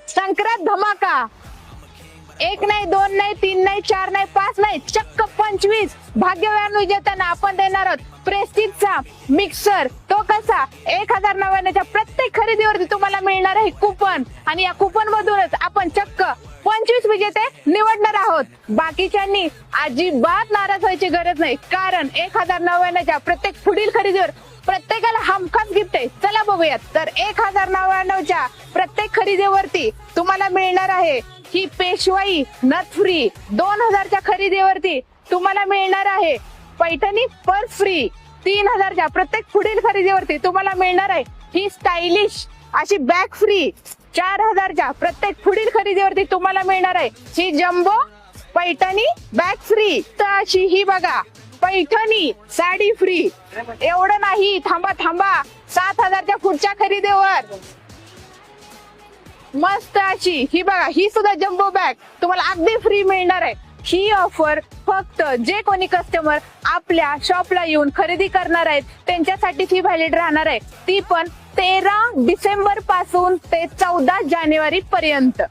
संक्रांत धमाका, 1 नाही 2 नाही 3 नाही 4 नाही 5 नाही चक्क 25 भाग्यवान विजेत्यांना आपण देणार आहोत प्रेस्टिजचा मिक्सर। तो कसा 1099च्या प्रत्येक खरेदीवरती तुम्हाला मिळणार आहे कुपन आणि या कुपन मधूनच आपण चक्क 25 विजेते निवडणार आहोत। बाकीच्यांनी अजिबात नाराज व्हायची गरज नाही, कारण 1099च्या प्रत्येक पुढील खरेदीवर प्रत्येकाला हमखास गिफ्ट आहे। चला बघूयात। तर 1099च्या प्रत्येक खरेदीवरती तुम्हाला मिळणार आहे ही पेशवाई नथ फ्री। 2000च्या खरेदीवरती तुम्हाला मिळणार आहे पैठणी पर्स फ्री। 3000च्या प्रत्येक पुढील खरेदीवरती तुम्हाला मिळणार आहे ही स्टायलिश अशी बॅग फ्री। 4000च्या प्रत्येक पुढील खरेदीवरती तुम्हाला मिळणार आहे ही जम्बो पैठणी बॅग फ्री। तर अशी ही बघा पैठणी साडी फ्री। एवढं नाही, थांबा थांबा, 7000च्या पुढच्या खरेदीवर मस्त अशी ही बघा ही सुद्धा जम्बो बॅग तुम्हाला अगदी फ्री मिळणार आहे। ही ऑफर फक्त जे कोणी कस्टमर आपल्या शॉपला येऊन खरेदी करणार आहेत त्यांच्यासाठीच ही व्हॅलिड राहणार आहे, ती पण 13 डिसेंबर पासून ते 14 जानेवारी पर्यंत।